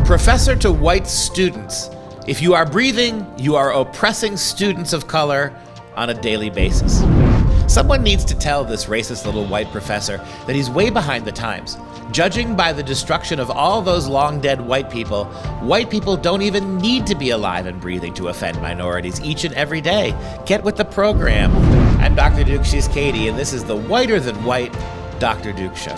Professor to white students. If you are breathing, you are oppressing students of color on a daily basis. Someone needs to tell this racist little white professor that he's way behind the times. Judging by the destruction of all those long-dead white people don't even need to be alive and breathing to offend minorities each and every day. Get with the program. I'm Dr. Duke, she's Katie, and this is the Whiter Than White Dr. Duke Show.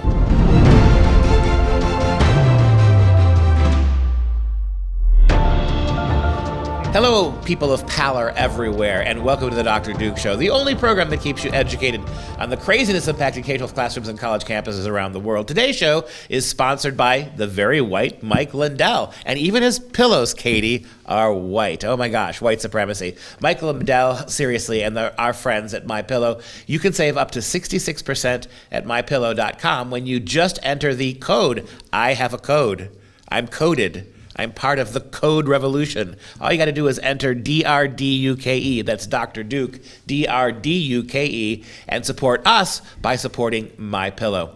Hello, people of pallor everywhere, and welcome to the Dr. Duke Show, the only program that keeps you educated on the craziness impacting K-12 classrooms and college campuses around the world. Today's show is sponsored by the very white Mike Lindell, and even his pillows, Katie, are white. Oh my gosh, white supremacy. Mike Lindell, seriously, and our friends at MyPillow, you can save up to 66% at mypillow.com when you just enter the code. I have a code. I'm coded. I'm part of the code revolution. All you got to do is enter DRDUKE, that's Dr. Duke, DRDUKE, and support us by supporting MyPillow.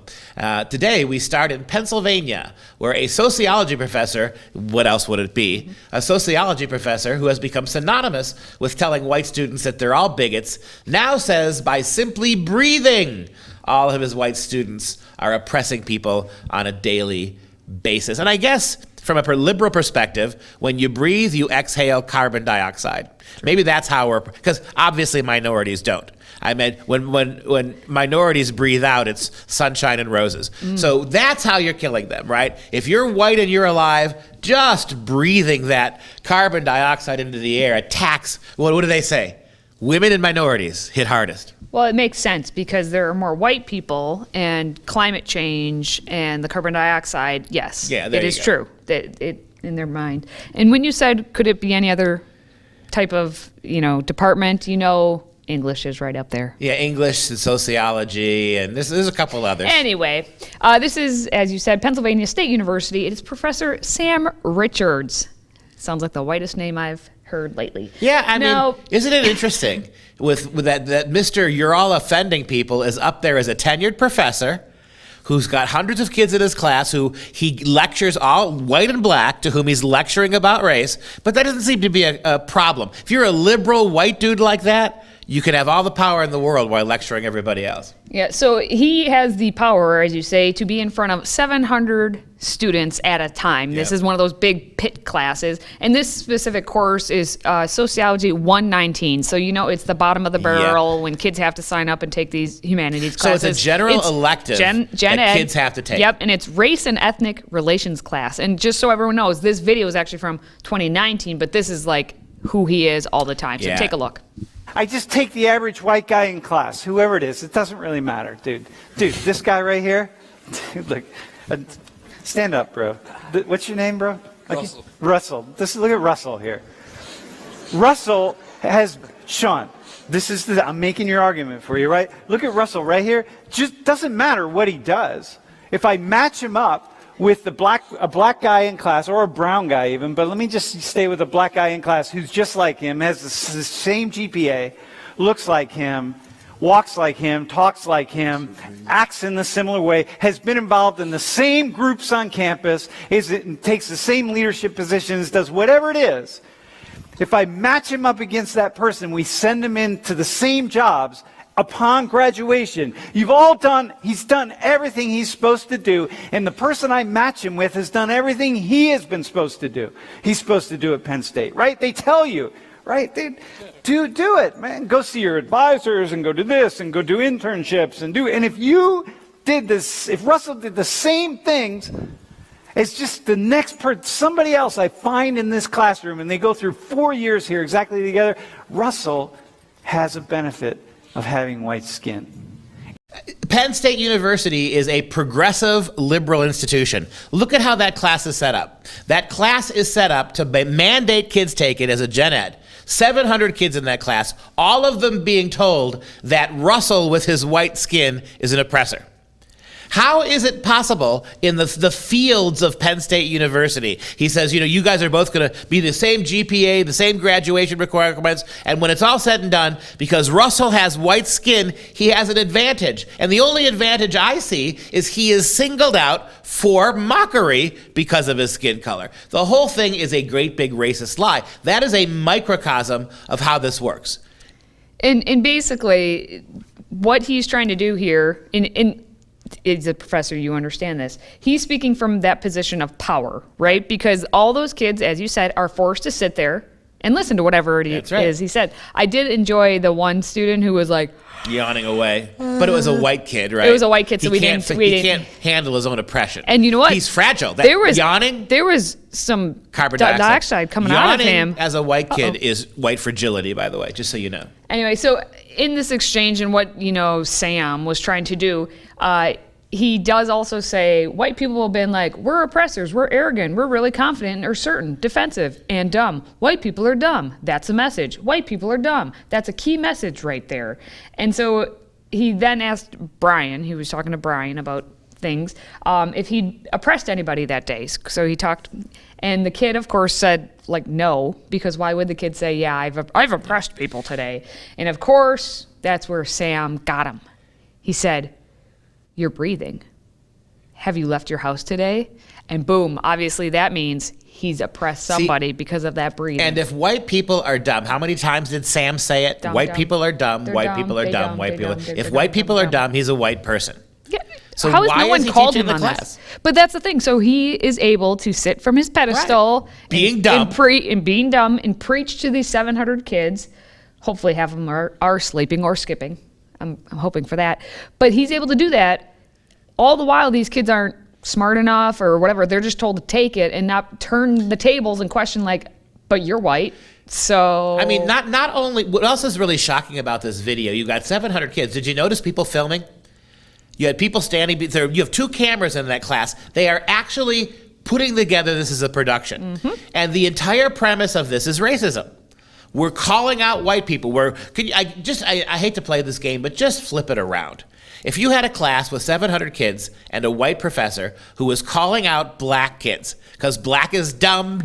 Today, we start in Pennsylvania, where a sociology professor, what else would it be? A sociology professor who has become synonymous with telling white students that they're all bigots, now says by simply breathing, all of his white students are oppressing people on a daily basis. And I guess from a liberal perspective, when you breathe, you exhale carbon dioxide. Maybe that's how because obviously minorities don't. I mean, when minorities breathe out, it's sunshine and roses. So that's how you're killing them, right? If you're white and you're alive, just breathing that carbon dioxide into the air attacks, what do they say? Women and minorities hit hardest. Well, it makes sense because there are more white people and climate change and the carbon dioxide, yes, yeah, it is true that it in their mind. And when you said, could it be any other type of, department, English is right up there. Yeah, English and sociology, and there's a couple others. Anyway, this is, as you said, Pennsylvania State University. It is Professor Sam Richards. Sounds like the whitest name I've heard lately. Yeah, I mean, isn't it interesting with that Mr. You're all offending people is up there as a tenured professor who's got hundreds of kids in his class who he lectures all white and black to whom he's lecturing about race, but that doesn't seem to be a problem. If you're a liberal white dude like that, you can have all the power in the world while lecturing everybody else. Yeah, so he has the power, as you say, to be in front of 700 students at a time. This is one of those big pit classes. And this specific course is Sociology 119. So, it's the bottom of the barrel when kids have to sign up and take these humanities classes. So it's a general elective that kids have to take. Yep, and it's race and ethnic relations class. And just so everyone knows, this video is actually from 2019, but this is like who he is all the time. So take a look. I just take the average white guy in class, whoever it is. It doesn't really matter, dude. Dude, this guy right here, dude, look, stand up, bro. What's your name, bro? Russell. Russell. Look at Russell here. Russell has, Sean, I'm making your argument for you, right? Look at Russell right here. Just doesn't matter what he does. If I match him up with a black guy in class, or a brown guy even, but let me just stay with a black guy in class who's just like him, has the same GPA, looks like him, walks like him, talks like him, acts in a similar way, has been involved in the same groups on campus, takes the same leadership positions, does whatever it is. If I match him up against that person, we send him into the same jobs. Upon graduation, he's done everything he's supposed to do, and the person I match him with has done everything he has been supposed to do. He's supposed to do at Penn State, right? They tell you, right? They do it, man. Go see your advisors and go do this and go do internships and if you did this, if Russell did the same things, it's just the next somebody else I find in this classroom, and they go through 4 years here exactly together, Russell has a benefit of having white skin. Penn State University is a progressive liberal institution. Look at how that class is set up. That class is set up to mandate kids take it as a gen ed. 700 kids in that class, all of them being told that Russell with his white skin is an oppressor. How is it possible in the fields of Penn State University? He says, you guys are both going to be the same GPA, the same graduation requirements, and when it's all said and done, because Russell has white skin, he has an advantage. And the only advantage I see is he is singled out for mockery because of his skin color. The whole thing is a great big racist lie. That is a microcosm of how this works. And basically, what he's trying to do here, is a professor, you understand this. He's speaking from that position of power, right? Because all those kids, as you said, are forced to sit there and listen to whatever it is he said. I did enjoy the one student who was like yawning away, but it was a white kid, right? It was a white kid, so he can't handle his own oppression. And you know what? He's fragile. Yawning. There was some carbon dioxide coming out of him. As a white kid is white fragility, by the way, just so you know. Anyway, so in this exchange and what Sam was trying to do, he does also say white people have been like, we're oppressors, we're arrogant, we're really confident or certain, defensive, and dumb. White people are dumb. That's a message. White people are dumb. That's a key message right there. And so he then asked Brian, he was talking to Brian about things, if he'd oppressed anybody that day. So he talked, and the kid, of course, said, no, because why would the kid say, yeah, I've oppressed people today? And of course, that's where Sam got him. He said, you're breathing. Have you left your house today? And boom, obviously that means he's oppressed somebody because of that breathing. And if white people are dumb, how many times did Sam say it? White people are dumb, white people are dumb, white people. If white people are dumb, he's a white person. Yeah. So how is why no one is he called teaching him the on class? this? But that's the thing. So he is able to sit from his pedestal, being dumb, and being dumb, and preach to these 700 kids. Hopefully, half of them are sleeping or skipping. I'm hoping for that. But he's able to do that. All the while, these kids aren't smart enough or whatever. They're just told to take it and not turn the tables and question but you're white. So I mean, not only, what else is really shocking about this video? You got 700 kids. Did you notice people filming? You had people standing there. You have 2 cameras in that class. They are actually putting together this as a production. Mm-hmm. And the entire premise of this is racism. We're calling out white people. I hate to play this game, but just flip it around. If you had a class with 700 kids and a white professor who was calling out black kids, because black is dumb,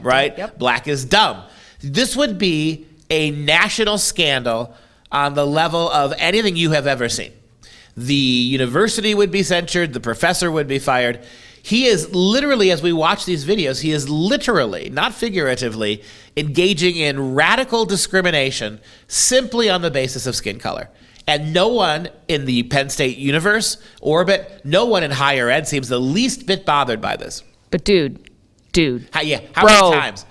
right? Yep. Black is dumb. This would be a national scandal on the level of anything you have ever seen. The university would be censured, the professor would be fired. He is literally, as we watch these videos, he is literally, not figuratively, engaging in radical discrimination simply on the basis of skin color. And no one in the Penn State universe, orbit, no one in higher ed seems the least bit bothered by this. But dude. How many times?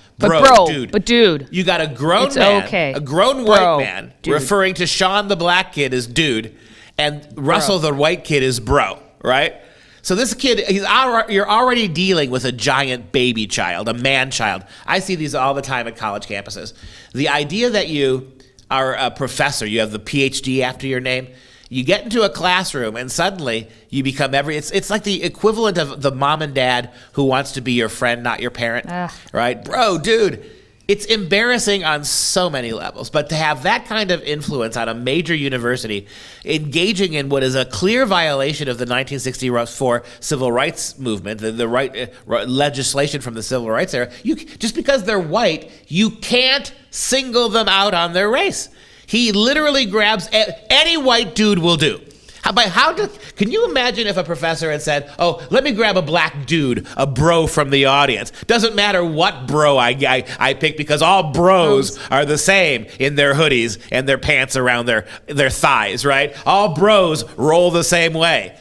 Dude. You got a grown a grown white man referring to Sean the black kid as dude, and Russell the white kid is bro, right? So this kid, you're already dealing with a giant baby child, a man child. I see these all the time at college campuses. The idea that you are a professor, you have the PhD after your name, you get into a classroom and suddenly you become it's like the equivalent of the mom and dad who wants to be your friend, not your parent, right? Bro, dude, it's embarrassing on so many levels. But to have that kind of influence on a major university engaging in what is a clear violation of the 1964 civil rights movement, the legislation from the civil rights era, just because they're white, you can't single them out on their race. He literally grabs any white dude will do. Can you imagine if a professor had said, oh, let me grab a black dude, a bro from the audience. Doesn't matter what bro I pick because all bros are the same in their hoodies and their pants around their thighs, right? All bros roll the same way.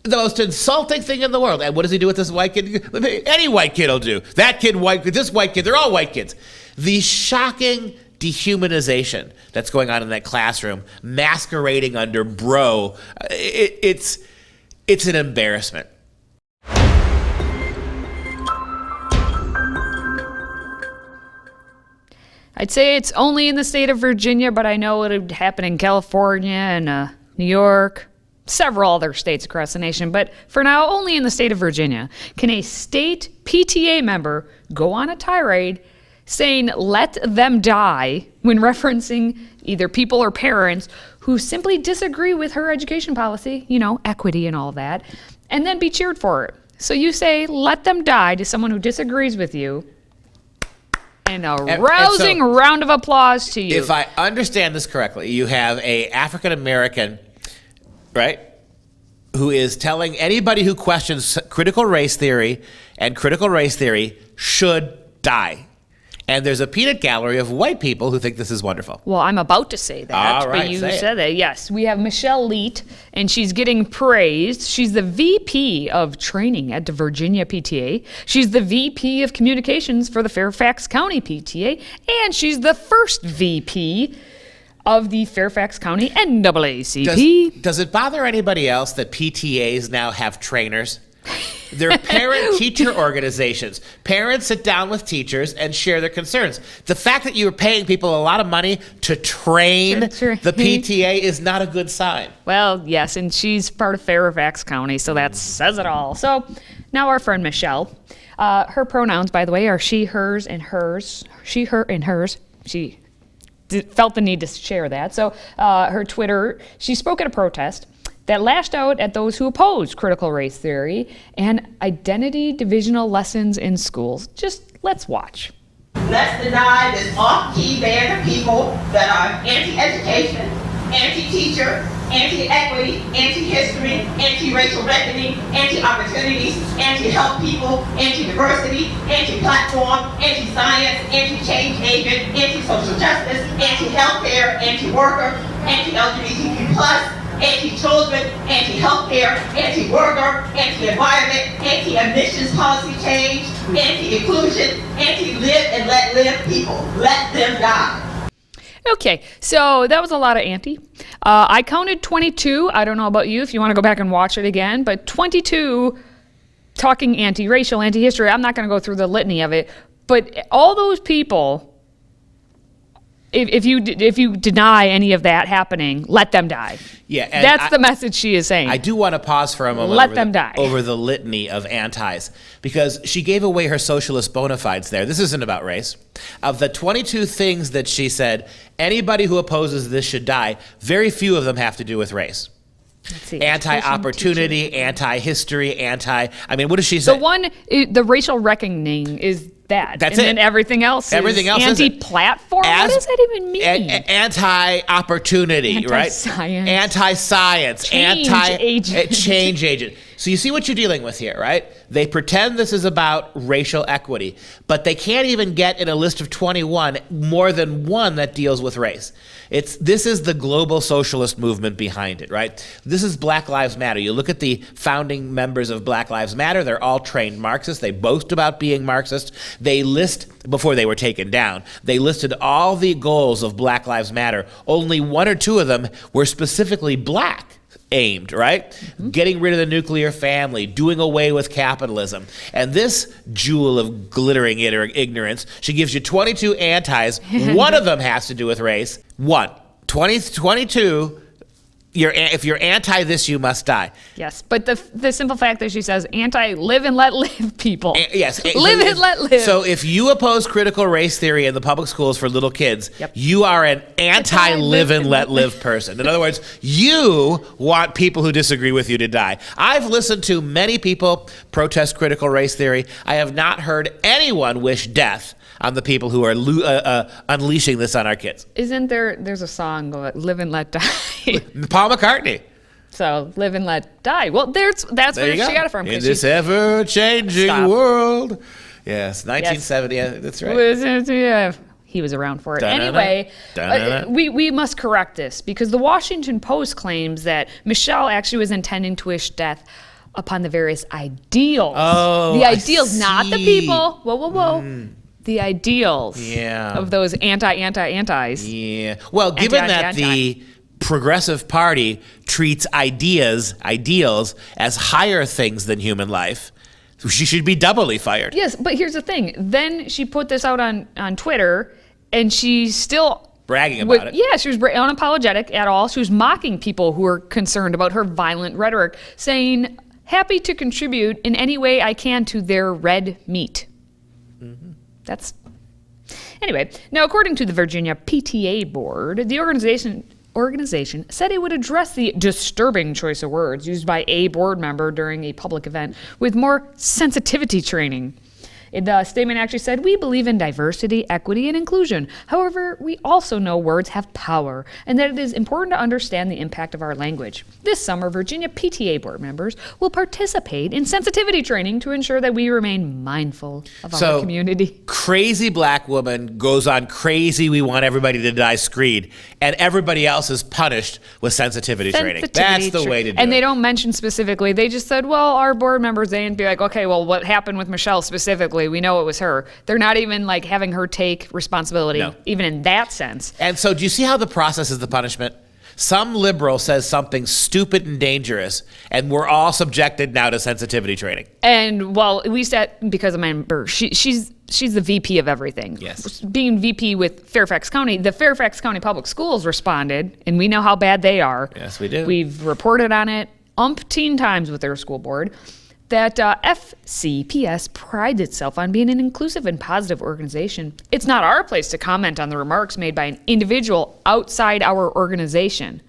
The most insulting thing in the world. And what does he do with this white kid? Any white kid will do. That kid, this white kid, they're all white kids. The shocking dehumanization that's going on in that classroom, masquerading under bro, it's an embarrassment. I'd say it's only in the state of Virginia, but I know it would happen in California and New York, several other states across the nation. But for now, only in the state of Virginia can a state PTA member go on a tirade saying, let them die, when referencing either people or parents who simply disagree with her education policy, equity and all that, and then be cheered for it. So you say, let them die to someone who disagrees with you, and a rousing round of applause to you. If I understand this correctly, you have a African American, right, who is telling anybody who questions critical race theory and critical race theory should die. And there's a peanut gallery of white people who think this is wonderful. Well, I'm about to say that, all right, but you said that. Yes, we have Michelle Leet, and she's getting praised. She's the VP of training at the Virginia PTA. She's the VP of communications for the Fairfax County PTA, and she's the first VP of the Fairfax County NAACP. Does it bother anybody else that PTAs now have trainers? They're parent-teacher organizations. Parents sit down with teachers and share their concerns. The fact that you're paying people a lot of money to train the PTA is not a good sign. Well, yes, and she's part of Fairfax County, so that says it all. So now our friend Michelle. Her pronouns, by the way, are she, hers, and hers. She, her, and hers. She felt the need to share that. So her Twitter, she spoke at a protest that lashed out at those who oppose critical race theory and identity divisional lessons in schools. Just let's watch. Let's deny this off-key band of people that are anti-education, anti-teacher, anti-equity, anti-history, anti-racial reckoning, anti-opportunities, anti-help people, anti-diversity, anti-platform, anti-science, anti-change agent, anti-social justice, anti-healthcare, anti-worker, anti-LGBTQ+, anti-children, anti-healthcare, anti-worker, anti-environment, anti-emissions policy change, anti-inclusion, anti-live and let live people. Let them die. Okay, so that was a lot of anti. I counted 22. I don't know about you if you want to go back and watch it again, but 22 talking anti-racial, anti-history. I'm not going to go through the litany of it, but all those people, if you deny any of that happening, let them die. Yeah, and that's the message she is saying. I do want to pause for a moment. Let them die. Over the litany of antis, because she gave away her socialist bona fides there. This isn't about race. Of the 22 things that she said, anybody who opposes this should die, very few of them have to do with race. Let's see. Anti-opportunity, anti-history, I mean, what does she say? The racial reckoning is that. That's and it. And then everything else is anti-platform? What does that even mean? Anti-opportunity, right? Anti-science. Anti-science. Change agent. So you see what you're dealing with here, right? They pretend this is about racial equity, but they can't even get in a list of 21 more than one that deals with race. This is the global socialist movement behind it, right? This is Black Lives Matter. You look at the founding members of Black Lives Matter, they're all trained Marxists. They boast about being Marxist. They list, before they were taken down, they listed all the goals of Black Lives Matter. Only one or two of them were specifically black aimed, right? Mm-hmm. Getting rid of the nuclear family, doing away with capitalism. And this jewel of glittering ignorance, she gives you 22 antis. One of them has to do with race. 22, if you're anti this, you must die. Yes, but the simple fact that she says anti-live and let live people. Yes. Live and let live. So if you oppose critical race theory in the public schools for little kids, you are an anti-live and let live person. In other words, you want people who disagree with you to die. I've listened to many people protest critical race theory. I have not heard anyone wish death on the people who are unleashing this on our kids. There's a song, Live and Let Die. Paul McCartney. So, live and let die. Well, that's where she got it from. In this ever-changing world. Yes, 1970, yes. Yeah, that's right. Yeah, he was around for it. Anyway, we must correct this, because the Washington Post claims that Michelle actually was intending to wish death upon the various ideals. Oh, the ideals, not the people. Whoa. The ideals of those antis. Yeah. Well, given that the Progressive Party treats ideals as higher things than human life, she should be doubly fired. Yes, but here's the thing. Then she put this out on Twitter, and she's still bragging about it. Yeah, she was unapologetic at all. She was mocking people who were concerned about her violent rhetoric, saying, happy to contribute in any way I can to their red meat. Anyway, now according to the Virginia PTA board, the organization organization said it would address the disturbing choice of words used by a board member during a public event with more sensitivity training. The statement actually said, "We believe in diversity, equity, and inclusion. However, we also know words have power and that it is important to understand the impact of our language. This summer, Virginia PTA board members will participate in sensitivity training to ensure that we remain mindful of our community." Crazy black woman goes on crazy, we want everybody to die screed, and everybody else is punished with sensitivity training. That's the way to do it. And they don't mention specifically. They just said, well, our board members, they didn't be like, okay, well, what happened with Michelle specifically? We know it was her. They're not even like having her take responsibility, even in that sense. And so do you see how the process is the punishment? Some liberal says something stupid and dangerous, and we're all subjected now to sensitivity training. And well, at least because of my member, she's the VP of everything. Yes. Being VP with Fairfax County, the Fairfax County Public Schools responded, and we know how bad they are. Yes, we do. We've reported on it umpteen times with their school board. That FCPS prides itself on being an inclusive and positive organization. It's not our place to comment on the remarks made by an individual outside our organization.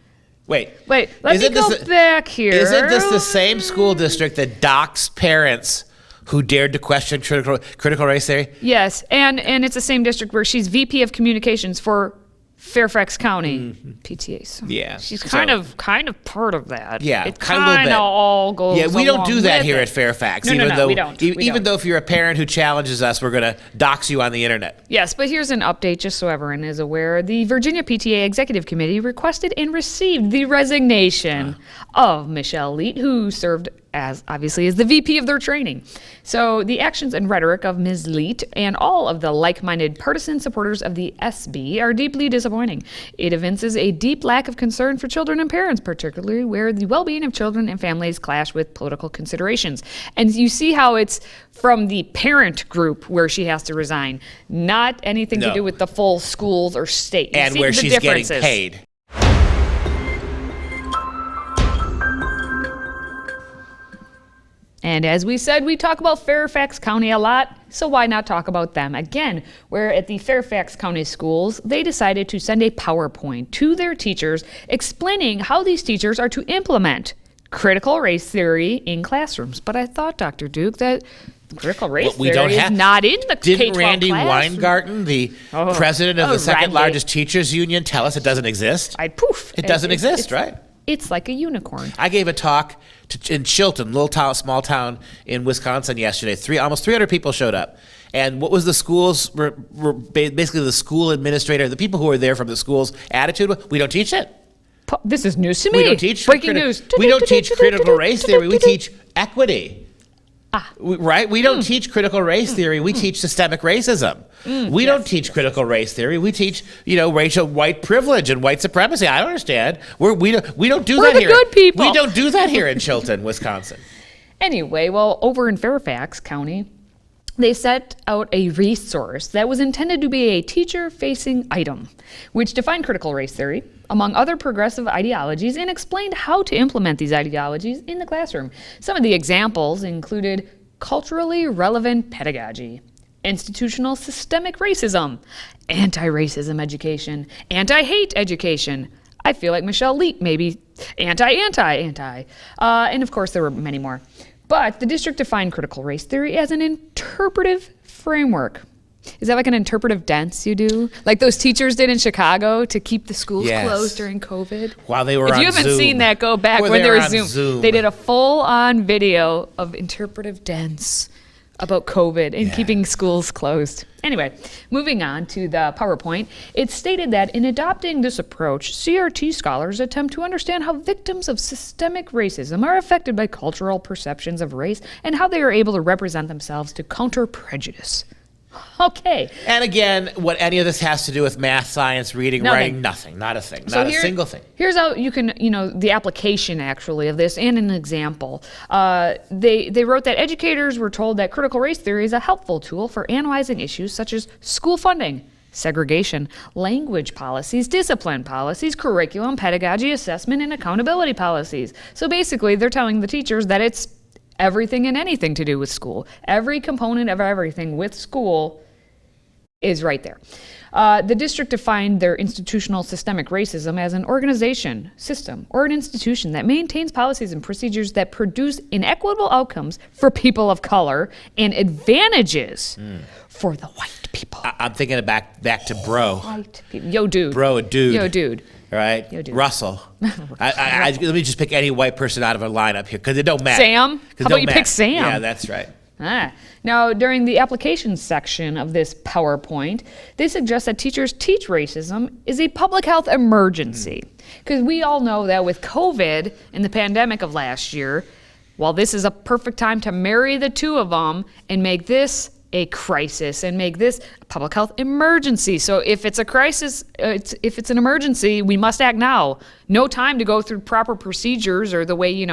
Wait, let me go back here. Isn't this the same school district that docks parents who dared to question critical race theory? Yes, and it's the same district where she's VP of Communications for Fairfax County PTA. So yeah, she's kind of part of that. Yeah, it kind of all goes. Yeah, we don't do that here it. at Fairfax. No, even though we don't. Even though if you're a parent who challenges us, we're going to dox you on the internet. Yes, but here's an update just so everyone is aware. The Virginia PTA Executive Committee requested and received the resignation of Michelle Leet, who served as the VP of their training. So the actions and rhetoric of Ms. Leet and all of the like-minded partisan supporters of the SB are deeply disappointing. It evinces a deep lack of concern for children and parents, particularly where the well-being of children and families clash with political considerations. And you see how it's from the parent group where she has to resign, not anything to do with the full schools or state. And where she's getting paid. And as we said, we talk about Fairfax County a lot, so why not talk about them again? Where at the Fairfax County schools, they decided to send a PowerPoint to their teachers explaining how these teachers are to implement critical race theory in classrooms. But I thought, Dr. Duke, that critical race theory is not in the K-12 Didn't Randy classroom. Weingarten, the president of the second largest teachers union, tell us it doesn't exist? It doesn't exist, right? It's like a unicorn. I gave a talk in Chilton, small town in Wisconsin yesterday. Almost 300 people showed up. And what was the schools, basically the school administrator, the people who were there from the school's attitude? We don't teach it. This is news to me. We don't teach breaking news. We don't teach critical race theory. We teach equity. Right? We don't teach critical race theory. We teach systemic racism. We don't teach critical race theory. We teach, racial white privilege and white supremacy. I don't understand. We don't do that here. We're the good people. We don't do that here in Chilton, Wisconsin. Anyway, well, over in Fairfax County, they set out a resource that was intended to be a teacher-facing item, which defined critical race theory, among other progressive ideologies, and explained how to implement these ideologies in the classroom. Some of the examples included culturally relevant pedagogy, institutional systemic racism, anti-racism education, anti-hate education. I feel like Michelle Leet, maybe anti. And of course, there were many more. But the district defined critical race theory as an interpretive framework. Is that like an interpretive dance you do? Like those teachers did in Chicago to keep the schools closed during COVID? While they were on Zoom. If you haven't seen that, go back when they were on Zoom. They did a full-on video of interpretive dance about COVID and keeping schools closed. Anyway, moving on to the PowerPoint, it stated that in adopting this approach, CRT scholars attempt to understand how victims of systemic racism are affected by cultural perceptions of race and how they are able to represent themselves to counter prejudice. Okay. And again, what any of this has to do with math, science, reading, writing, nothing. Not a thing. Not a single thing. Here's how you can, the application actually of this and an example. They wrote that educators were told that critical race theory is a helpful tool for analyzing issues such as school funding, segregation, language policies, discipline policies, curriculum, pedagogy, assessment, and accountability policies. So basically, they're telling the teachers that it's everything and anything to do with school. Every component of everything with school is right there. The district defined their institutional systemic racism as an organization, system, or an institution that maintains policies and procedures that produce inequitable outcomes for people of color and advantages for the white people. I'm thinking back to bro. White people. Yo, dude. Bro, a dude. Yo, dude. Right? Yo, dude. Russell. Let me just pick any white person out of a lineup here, because it don't matter. Sam? How about you pick Sam? Yeah, that's right. Now, during the application section of this PowerPoint, they suggest that teachers teach racism is a public health emergency. Because we all know that with COVID and the pandemic of last year, well, this is a perfect time to marry the two of them and make this a crisis and make this a public health emergency. So if it's a crisis, if it's an emergency, we must act now. No time to go through proper procedures or the way,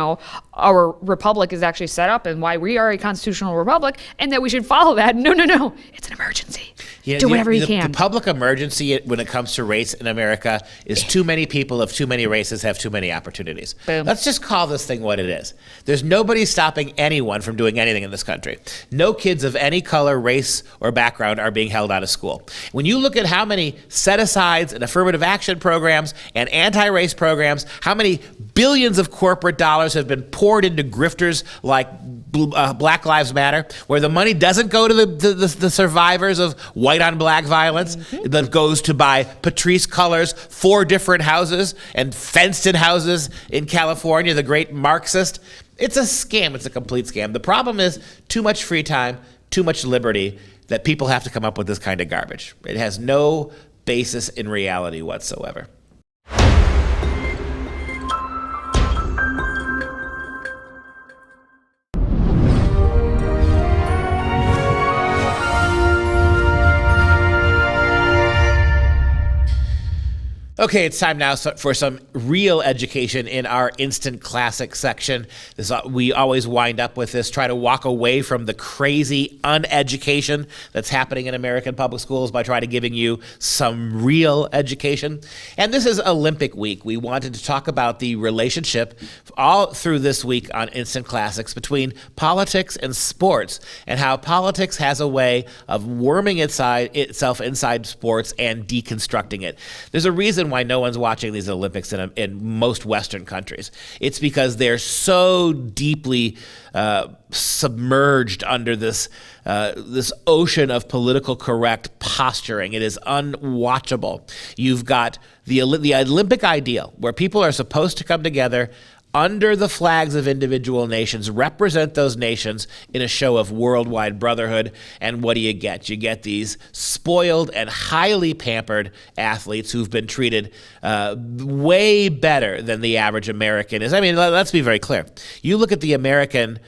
our republic is actually set up and why we are a constitutional republic and that we should follow that. No. It's an emergency. Do whatever you can. The public emergency when it comes to race in America is too many people of too many races have too many opportunities. Boom. Let's just call this thing what it is. There's nobody stopping anyone from doing anything in this country. No kids of any color, race, or background are being held out of school. When you look at how many set-asides and affirmative action programs and anti-race programs, how many billions of corporate dollars have been poured into grifters like Black Lives Matter, where the money doesn't go to the survivors of white on black violence, that goes to buy Patrice Cullors 4 different houses and fenced-in houses in California, the great Marxist. It's a scam. It's a complete scam. The problem is too much free time, too much liberty, that people have to come up with this kind of garbage. It has no basis in reality whatsoever. Okay, it's time now for some real education in our instant classic section. We always wind up with this, try to walk away from the crazy uneducation that's happening in American public schools by trying to giving you some real education. And this is Olympic week. We wanted to talk about the relationship all through this week on Instant Classics between politics and sports, and how politics has a way of worming itself inside sports and deconstructing it. There's a reason why no one's watching these Olympics in most Western countries. It's because they're so deeply submerged under this ocean of political correct posturing. It is unwatchable. You've got the Olympic ideal, where people are supposed to come together under the flags of individual nations, represent those nations in a show of worldwide brotherhood. And what do you get? You get these spoiled and highly pampered athletes who've been treated way better than the average American is. I mean, let's be very clear. You look at the American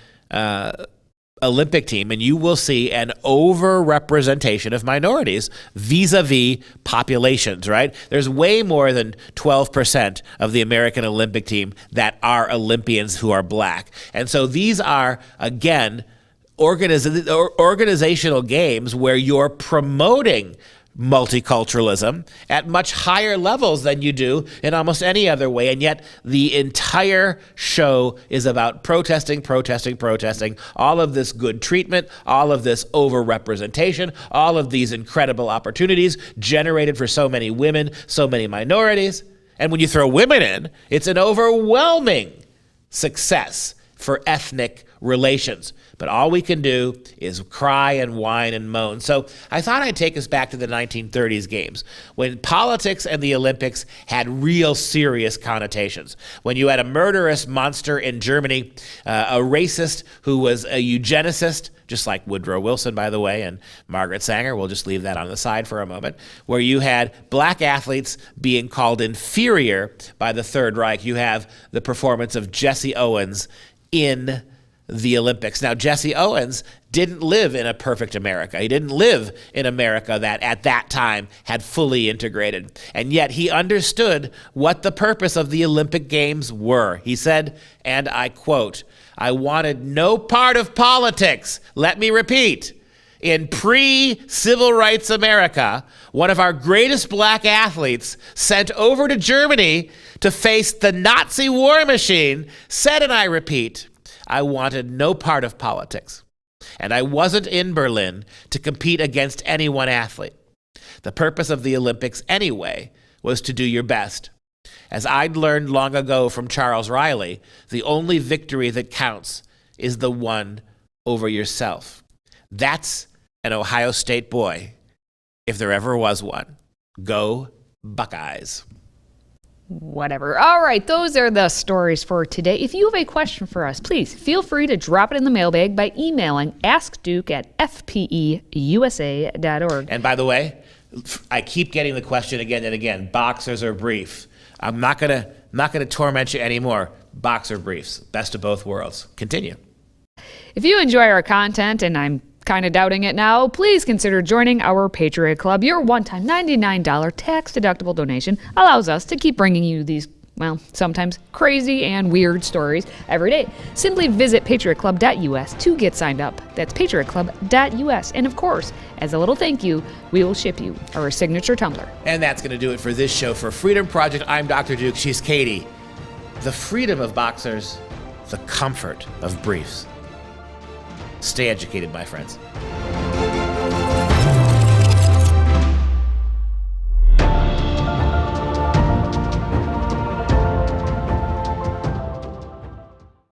Olympic team, and you will see an overrepresentation of minorities vis-a-vis populations, right? There's way more than 12% of the American Olympic team that are Olympians who are black. And so these are, again, organizational games where you're promoting multiculturalism at much higher levels than you do in almost any other way. And yet the entire show is about protesting, all of this good treatment, all of this overrepresentation, all of these incredible opportunities generated for so many women, so many minorities. And when you throw women in, it's an overwhelming success for ethnic relations. But all we can do is cry and whine and moan. So I thought I'd take us back to the 1930s games, when politics and the Olympics had real serious connotations. When you had a murderous monster in Germany, a racist who was a eugenicist, just like Woodrow Wilson, by the way, and Margaret Sanger, we'll just leave that on the side for a moment, where you had black athletes being called inferior by the Third Reich. You have the performance of Jesse Owens in the Olympics. Now, Jesse Owens didn't live in a perfect America. He didn't live in America that at that time had fully integrated. And yet he understood what the purpose of the Olympic Games were. He said, and I quote, "I wanted no part of politics." Let me repeat. In pre-civil rights America, one of our greatest black athletes sent over to Germany to face the Nazi war machine said, and I repeat, "I wanted no part of politics, and I wasn't in Berlin to compete against any one athlete. The purpose of the Olympics, anyway, was to do your best. As I'd learned long ago from Charles Riley, the only victory that counts is the one over yourself. That's an Ohio State boy, if there ever was one. Go Buckeyes. Whatever. All right, those are the stories for today. If you have a question for us, please feel free to drop it in the mailbag by emailing askduke@fpeusa.org. And by the way, I keep getting the question again and again, boxers or brief. I'm not gonna torment you anymore. Boxer briefs, best of both worlds. Continue. If you enjoy our content, and I'm kind of doubting it now, please consider joining our Patriot Club. Your one-time $99 tax-deductible donation allows us to keep bringing you these, well, sometimes crazy and weird stories every day. Simply visit patriotclub.us to get signed up. That's patriotclub.us. And of course, as a little thank you, we will ship you our signature tumbler. And that's going to do it for this show. For Freedom Project, I'm Dr. Duke. She's Katie. The freedom of boxers, the comfort of briefs. Stay educated, my friends.